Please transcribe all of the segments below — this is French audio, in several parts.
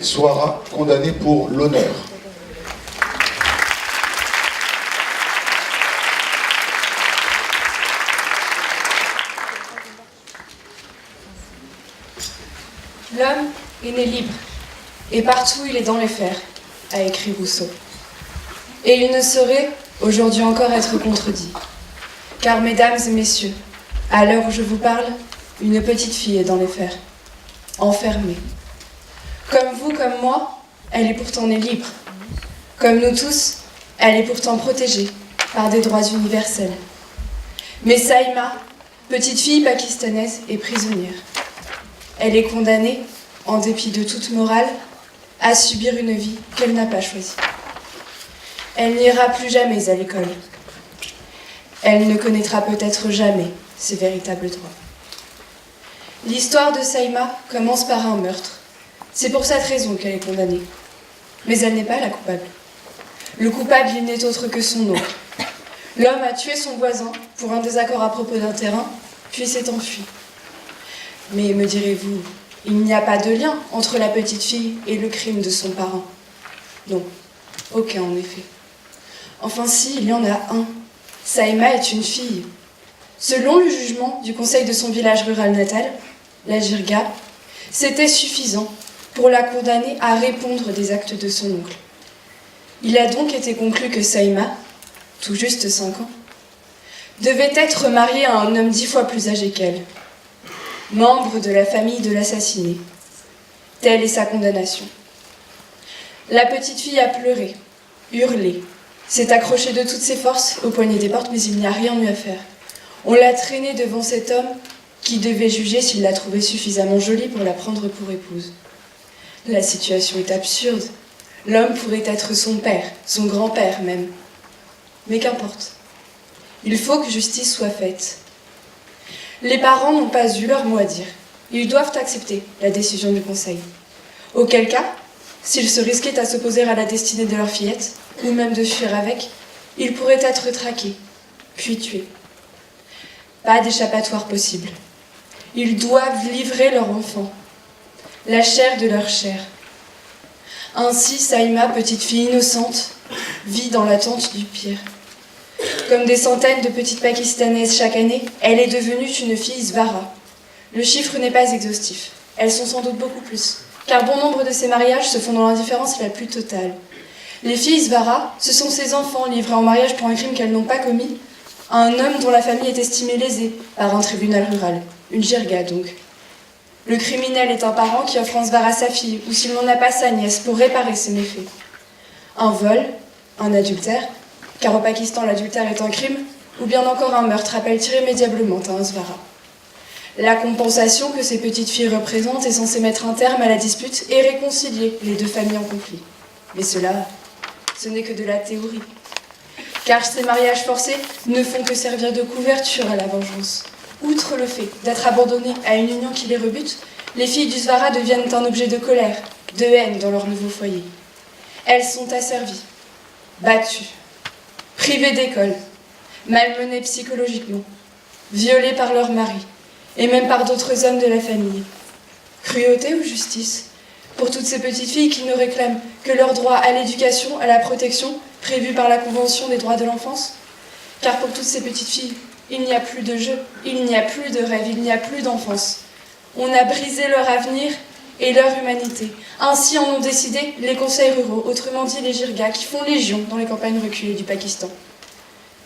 Soara, condamnée pour l'honneur. L'homme est né libre, et partout il est dans les fers, a écrit Rousseau. Et il ne saurait, aujourd'hui encore, être contredit. Car, mesdames et messieurs, à l'heure où je vous parle, une petite fille est dans les fers, enfermée. Comme vous, comme moi, elle est pourtant née libre. Comme nous tous, elle est pourtant protégée par des droits universels. Mais Saïma, petite fille pakistanaise, est prisonnière. Elle est condamnée, en dépit de toute morale, à subir une vie qu'elle n'a pas choisie. Elle n'ira plus jamais à l'école. Elle ne connaîtra peut-être jamais ses véritables droits. L'histoire de Saïma commence par un meurtre. C'est pour cette raison qu'elle est condamnée. Mais elle n'est pas la coupable. Le coupable, il n'est autre que son oncle. L'homme a tué son voisin pour un désaccord à propos d'un terrain, puis s'est enfui. Mais me direz-vous, il n'y a pas de lien entre la petite fille et le crime de son parent? Non, aucun en effet. Enfin si, il y en a un. Saïma est une fille. Selon le jugement du conseil de son village rural natal, la Jirga, c'était suffisant pour la condamner à répondre des actes de son oncle. Il a donc été conclu que Saïma, tout juste 5 ans, devait être mariée à un homme 10 fois plus âgé qu'elle, membre de la famille de l'assassiné. Telle est sa condamnation. La petite fille a pleuré, hurlé, s'est accrochée de toutes ses forces aux poignées des portes, mais il n'y a rien eu à faire. On l'a traînée devant cet homme qui devait juger s'il la trouvait suffisamment jolie pour la prendre pour épouse. La situation est absurde. L'homme pourrait être son père, son grand-père même. Mais qu'importe. Il faut que justice soit faite. Les parents n'ont pas eu leur mot à dire. Ils doivent accepter la décision du conseil. Auquel cas, s'ils se risquaient à s'opposer à la destinée de leur fillette, ou même de fuir avec, ils pourraient être traqués, puis tués. Pas d'échappatoire possible. Ils doivent livrer leur enfant, la chair de leur chair. Ainsi, Saïma, petite fille innocente, vit dans l'attente du pire. Comme des centaines de petites Pakistanaises chaque année, elle est devenue une fille Svara. Le chiffre n'est pas exhaustif. Elles sont sans doute beaucoup plus, car bon nombre de ces mariages se font dans l'indifférence la plus totale. Les filles Svara, ce sont ces enfants livrés en mariage pour un crime qu'elles n'ont pas commis, à un homme dont la famille est estimée lésée par un tribunal rural, une jirga donc. Le criminel est un parent qui offre en Svara sa fille, ou s'il n'en a pas sa nièce, pour réparer ses méfaits. Un vol, un adultère, car au Pakistan l'adultère est un crime, ou bien encore un meurtre appelle irrémédiablement à un Svara. La compensation que ces petites filles représentent est censée mettre un terme à la dispute et réconcilier les deux familles en conflit. Mais cela, ce n'est que de la théorie. Car ces mariages forcés ne font que servir de couverture à la vengeance. Outre le fait d'être abandonnées à une union qui les rebute, les filles du Svara deviennent un objet de colère, de haine dans leur nouveau foyer. Elles sont asservies, battues, privées d'école, malmenées psychologiquement, violées par leur mari, et même par d'autres hommes de la famille. Cruauté ou justice pour toutes ces petites filles qui ne réclament que leur droit à l'éducation, à la protection, prévue par la Convention des droits de l'enfance? Car pour toutes ces petites filles, il n'y a plus de jeu, il n'y a plus de rêve, il n'y a plus d'enfance. On a brisé leur avenir et leur humanité. Ainsi en ont décidé les conseils ruraux, autrement dit les jirgas, qui font légion dans les campagnes reculées du Pakistan.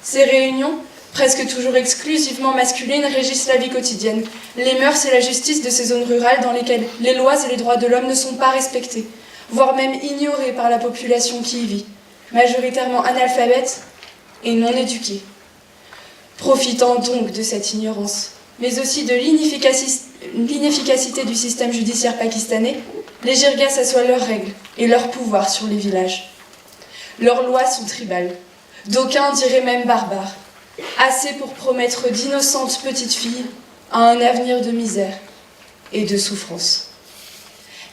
Ces réunions, presque toujours exclusivement masculines, régissent la vie quotidienne, les mœurs et la justice de ces zones rurales dans lesquelles les lois et les droits de l'homme ne sont pas respectés, voire même ignorés par la population qui y vit, majoritairement analphabète et non éduquée. Profitant donc de cette ignorance, mais aussi de l'inefficacité du système judiciaire pakistanais, les jirgas s'assoient leurs règles et leur pouvoir sur les villages. Leurs lois sont tribales, d'aucuns diraient même barbares, assez pour promettre d'innocentes petites filles à un avenir de misère et de souffrance.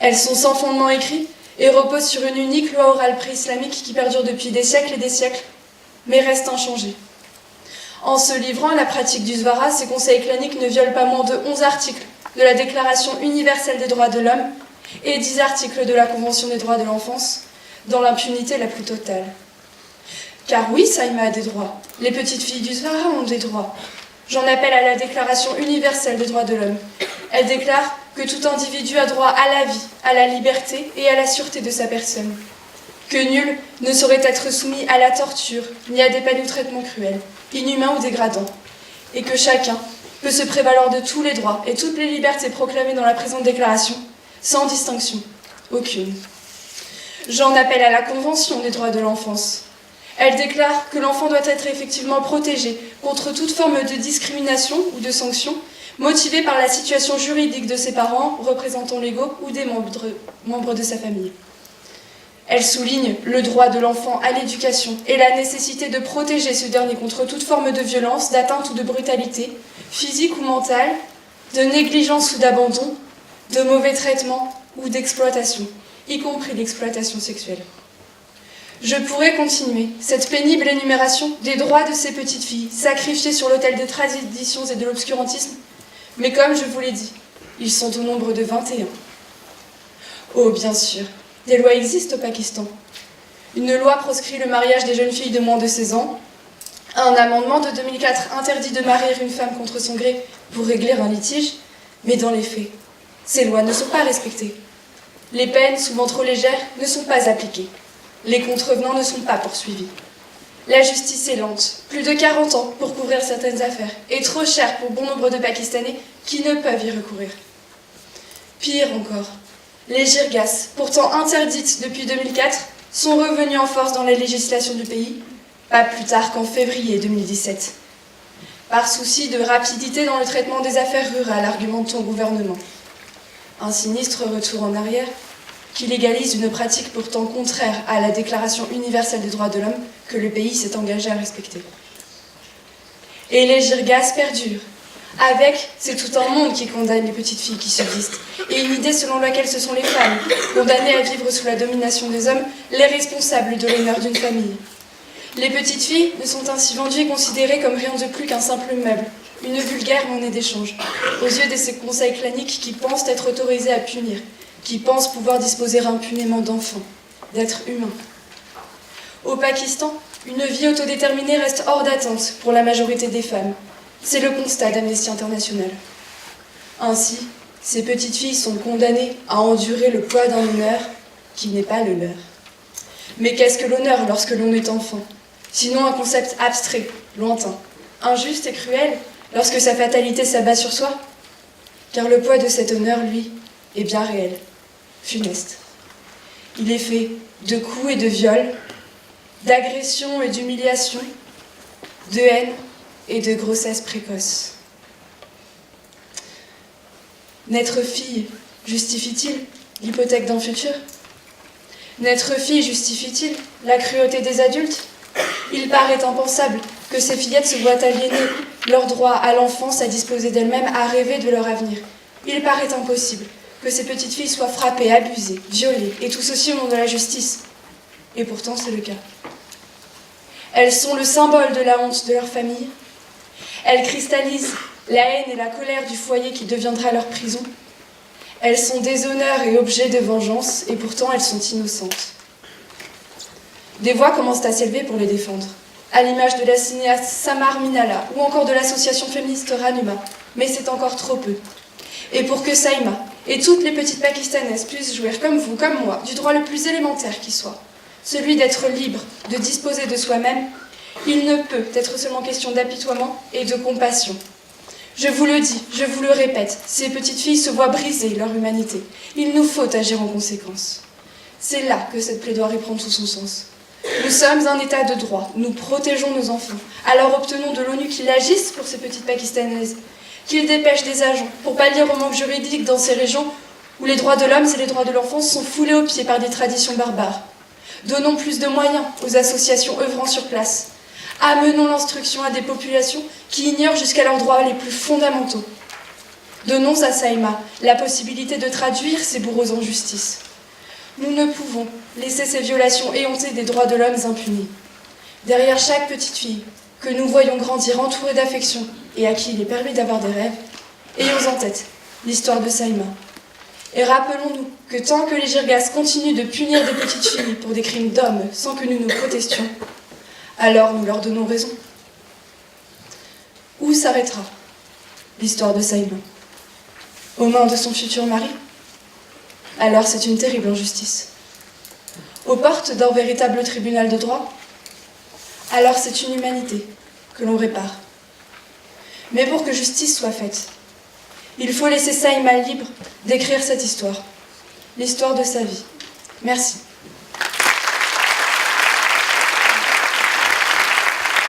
Elles sont sans fondement écrit et reposent sur une unique loi orale pré-islamique qui perdure depuis des siècles et des siècles, mais reste inchangée. En se livrant à la pratique du Svara, ces conseils claniques ne violent pas moins de 11 articles de la Déclaration universelle des droits de l'homme et 10 articles de la Convention des droits de l'enfance, dans l'impunité la plus totale. Car oui, Saïma a des droits. Les petites filles du Sahara ont des droits. J'en appelle à la Déclaration universelle des droits de l'homme. Elle déclare que tout individu a droit à la vie, à la liberté et à la sûreté de sa personne. Que nul ne saurait être soumis à la torture, ni à des peines ou traitements cruels, inhumains ou dégradants. Et que chacun peut se prévaloir de tous les droits et toutes les libertés proclamées dans la présente déclaration, sans distinction aucune. J'en appelle à la Convention des droits de l'enfance. Elle déclare que l'enfant doit être effectivement protégé contre toute forme de discrimination ou de sanction motivée par la situation juridique de ses parents, représentants légaux ou des membres de sa famille. Elle souligne le droit de l'enfant à l'éducation et la nécessité de protéger ce dernier contre toute forme de violence, d'atteinte ou de brutalité, physique ou mentale, de négligence ou d'abandon, de mauvais traitements ou d'exploitation, y compris l'exploitation sexuelle. Je pourrais continuer cette pénible énumération des droits de ces petites filles, sacrifiées sur l'autel des traditions et de l'obscurantisme, mais comme je vous l'ai dit, ils sont au nombre de 21. Oh, bien sûr, des lois existent au Pakistan. Une loi proscrit le mariage des jeunes filles de moins de 16 ans. Un amendement de 2004 interdit de marier une femme contre son gré pour régler un litige, mais dans les faits, ces lois ne sont pas respectées. Les peines, souvent trop légères, ne sont pas appliquées. Les contrevenants ne sont pas poursuivis. La justice est lente, plus de 40 ans pour couvrir certaines affaires, et trop chère pour bon nombre de Pakistanais qui ne peuvent y recourir. Pire encore, les jirgas, pourtant interdites depuis 2004, sont revenues en force dans la législation du pays, pas plus tard qu'en février 2017. Par souci de rapidité dans le traitement des affaires rurales, argumente ton gouvernement. Un sinistre retour en arrière qui légalise une pratique pourtant contraire à la Déclaration universelle des droits de l'homme que le pays s'est engagé à respecter. Et les jirgas perdurent. Avec, c'est tout un monde qui condamne les petites filles qui subsistent, et une idée selon laquelle ce sont les femmes, condamnées à vivre sous la domination des hommes, les responsables de l'honneur d'une famille. Les petites filles ne sont ainsi vendues et considérées comme rien de plus qu'un simple meuble, une vulgaire monnaie d'échange, aux yeux de ces conseils claniques qui pensent être autorisés à punir, qui pensent pouvoir disposer impunément d'enfants, d'êtres humains. Au Pakistan, une vie autodéterminée reste hors d'attente pour la majorité des femmes. C'est le constat d'Amnesty International. Ainsi, ces petites filles sont condamnées à endurer le poids d'un honneur qui n'est pas le leur. Mais qu'est-ce que l'honneur lorsque l'on est enfant? Sinon un concept abstrait, lointain, injuste et cruel lorsque sa fatalité s'abat sur soi? Car le poids de cet honneur, lui, est bien réel, funeste. Il est fait de coups et de viols, d'agressions et d'humiliations, de haine et de grossesse précoce. Naître fille justifie-t-il l'hypothèque d'un futur? Naître fille justifie-t-il la cruauté des adultes? Il paraît impensable que ces fillettes se voient aliéner leur droit à l'enfance, à disposer d'elles-mêmes, à rêver de leur avenir. Il paraît impossible que ces petites filles soient frappées, abusées, violées, et tout ceci au nom de la justice. Et pourtant, c'est le cas. Elles sont le symbole de la honte de leur famille. Elles cristallisent la haine et la colère du foyer qui deviendra leur prison. Elles sont déshonneurs et objets de vengeance, et pourtant elles sont innocentes. Des voix commencent à s'élever pour les défendre, à l'image de la cinéaste Samar Minala ou encore de l'association féministe Ranuma, mais c'est encore trop peu. Et pour que Saïma et toutes les petites Pakistanaises puissent jouir comme vous, comme moi, du droit le plus élémentaire qui soit, celui d'être libre, de disposer de soi-même, il ne peut être seulement question d'apitoiement et de compassion. Je vous le dis, je vous le répète, ces petites filles se voient briser leur humanité. Il nous faut agir en conséquence. C'est là que cette plaidoirie prend tout son sens. Nous sommes un état de droit, nous protégeons nos enfants. Alors obtenons de l'ONU qu'il agisse pour ces petites Pakistanaises, qu'il dépêche des agents pour pallier au manque juridique dans ces régions où les droits de l'homme et les droits de l'enfance sont foulés aux pieds par des traditions barbares. Donnons plus de moyens aux associations œuvrant sur place. Amenons l'instruction à des populations qui ignorent jusqu'à leurs droits les plus fondamentaux. Donnons à Saïma la possibilité de traduire ces bourreaux en justice. Nous ne pouvons laisser ces violations éhontées des droits de l'homme impunies. Derrière chaque petite fille que nous voyons grandir entourée d'affection et à qui il est permis d'avoir des rêves, ayons en tête l'histoire de Saïma. Et rappelons-nous que tant que les Girgasses continuent de punir des petites filles pour des crimes d'hommes sans que nous nous protestions, alors nous leur donnons raison. Où s'arrêtera l'histoire de Saïma? Aux mains de son futur mari? Alors c'est une terrible injustice. Aux portes d'un véritable tribunal de droit? Alors c'est une humanité que l'on répare. Mais pour que justice soit faite, il faut laisser Saïma libre d'écrire cette histoire, l'histoire de sa vie. Merci.